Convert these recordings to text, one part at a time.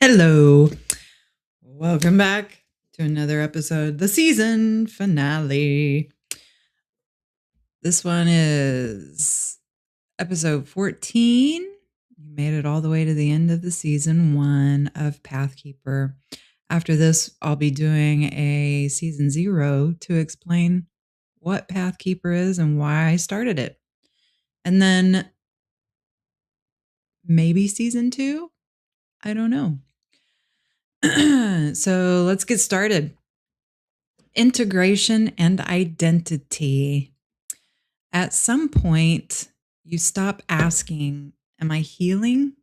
Hello. Welcome back to another episode, the season finale. This one is episode 14. You made it all the way to the end of the season 1 of Pathkeeper. After this, I'll be doing a season 0 to explain what Pathkeeper is and why I started it. And then maybe season 2? I don't know. So let's get started. Integration and identity. At some point, you stop asking, am I healing?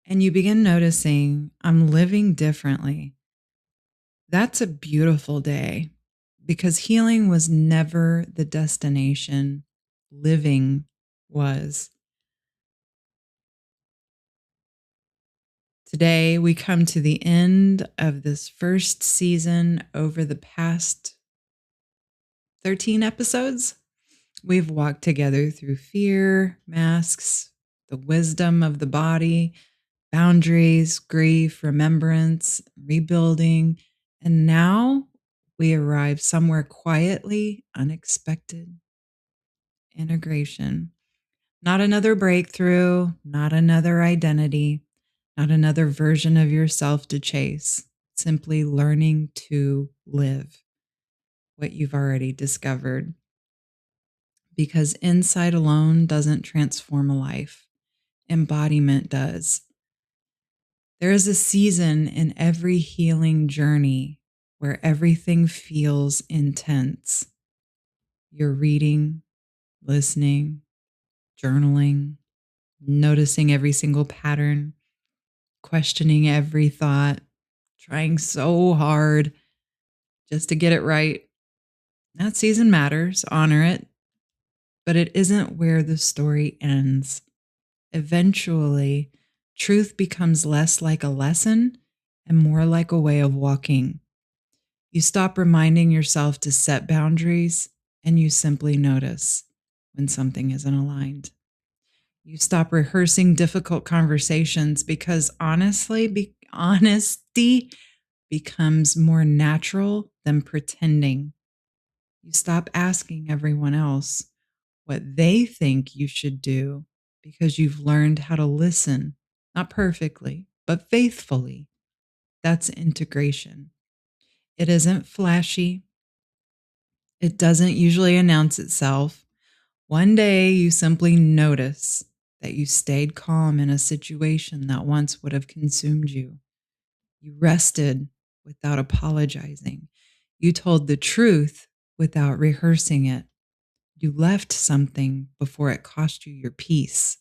And you begin noticing, I'm living differently. That's a beautiful day because healing was never the destination, living was. Today, we come to the end of this first season. Over the past 13 episodes, we've walked together through fear, masks, the wisdom of the body, boundaries, grief, remembrance, rebuilding, and now we arrive somewhere quietly unexpected. Integration. Not another breakthrough, not another identity, not another version of yourself to chase. Simply learning to live what you've already discovered. Because insight alone doesn't transform a life, embodiment does. There is a season in every healing journey where everything feels intense. You're reading, listening, journaling, noticing every single pattern, questioning every thought, trying so hard just to get it right. That season matters, honor it, but it isn't where the story ends. Eventually, truth becomes less like a lesson and more like a way of walking. You stop reminding yourself to set boundaries and you simply notice when something isn't aligned. You stop rehearsing difficult conversations because honesty becomes more natural than pretending. You stop asking everyone else what they think you should do because you've learned how to listen, not perfectly, but faithfully. That's integration. It isn't flashy. It doesn't usually announce itself. One day you simply notice that you stayed calm in a situation that once would have consumed you. You rested without apologizing. You told the truth without rehearsing it. You left something before it cost you your peace.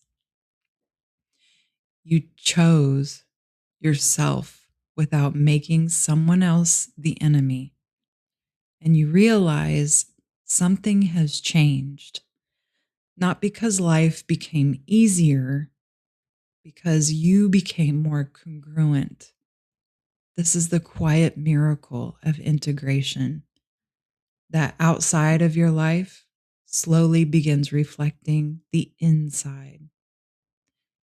You chose yourself without making someone else the enemy. And you realize something has changed, not because life became easier, because you became more congruent. This is the quiet miracle of integration that outside of your life slowly begins reflecting the inside.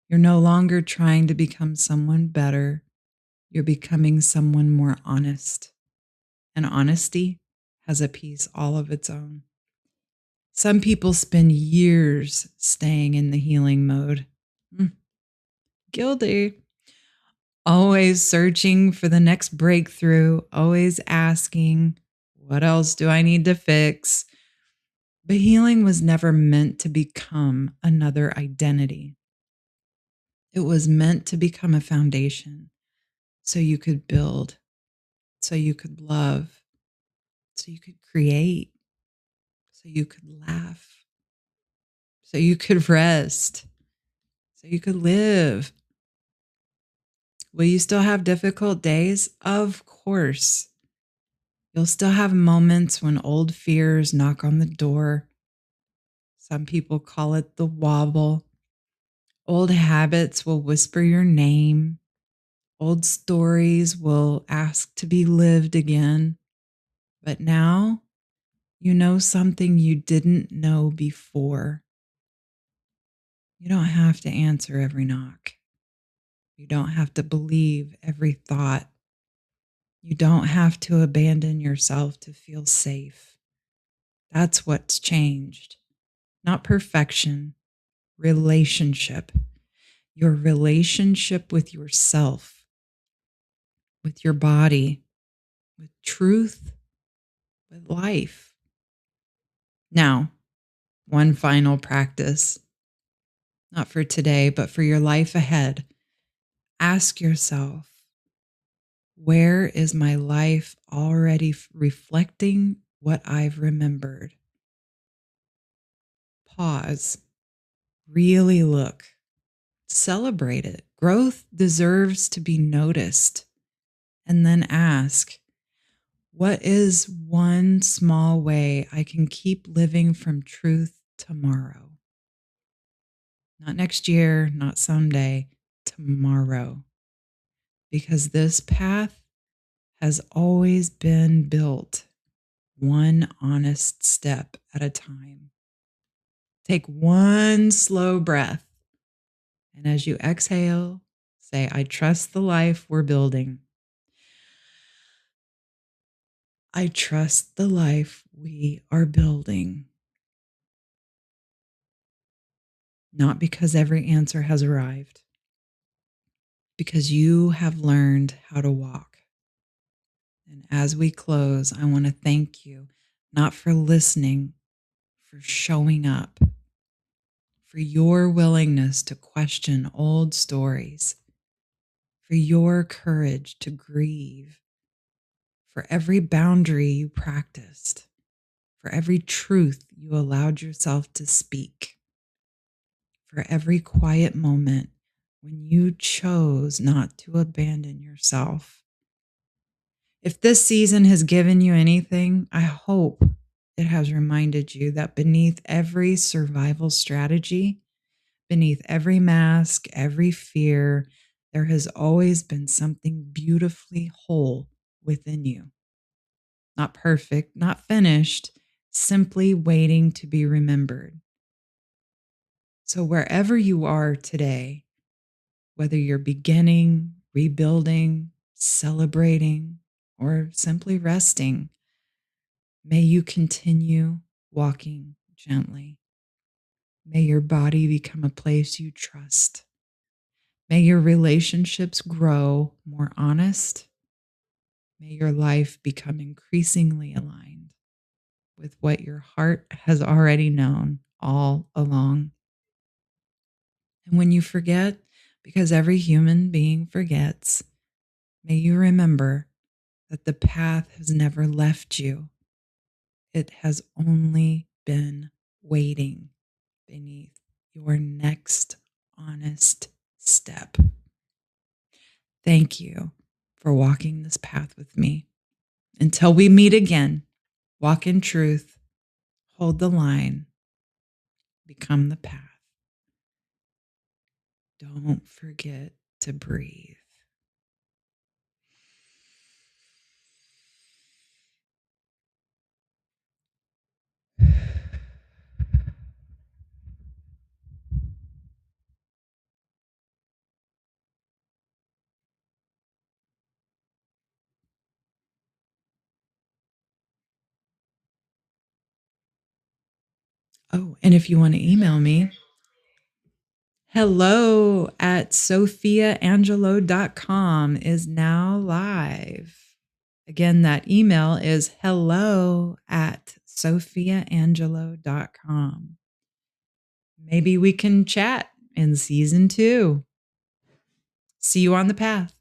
You're no longer trying to become someone better. You're becoming someone more honest. And honesty has a piece all of its own. Some people spend years staying in the healing mode. Guilty. Always searching for the next breakthrough, always asking, what else do I need to fix? But healing was never meant to become another identity. It was meant to become a foundation so you could build, so you could love, so you could create, so you could laugh, so you could rest, so you could live. Will you still have difficult days? Of course. You'll still have moments when old fears knock on the door. Some people call it the wobble. Old habits will whisper your name. Old stories will ask to be lived again. But now you know something you didn't know before. You don't have to answer every knock. You don't have to believe every thought. You don't have to abandon yourself to feel safe. That's what's changed. Not perfection, relationship. Your relationship with yourself, with your body, with truth, with life. Now, one final practice, not for today, but for your life ahead. Ask yourself, where is my life already reflecting what I've remembered? Pause, really look, celebrate it. Growth deserves to be noticed. And then ask, what is one small way I can keep living from truth tomorrow? Not next year, not someday, tomorrow. Because this path has always been built one honest step at a time. Take one slow breath. And as you exhale, say, I trust the life we're building. I trust the life we are building. Not because every answer has arrived, because you have learned how to walk. And as we close, I want to thank you, not for listening, for showing up, for your willingness to question old stories, for your courage to grieve, for every boundary you practiced, for every truth you allowed yourself to speak, for every quiet moment when you chose not to abandon yourself. If this season has given you anything, I hope it has reminded you that beneath every survival strategy, beneath every mask, every fear, there has always been something beautifully whole within you. Not perfect, not finished, simply waiting to be remembered. So, wherever you are today, whether you're beginning, rebuilding, celebrating, or simply resting, may you continue walking gently. May your body become a place you trust. May your relationships grow more honest. May your life become increasingly aligned with what your heart has already known all along. And when you forget, because every human being forgets, may you remember that the path has never left you. It has only been waiting beneath your next honest step. Thank you for walking this path with me. Until we meet again, walk in truth, hold the line, become the path. Don't forget to breathe. Oh, and if you want to email me, hello@sophiaangelo.com is now live. Again, that email is hello@sophiaangelo.com. Maybe we can chat in season 2. See you on the path.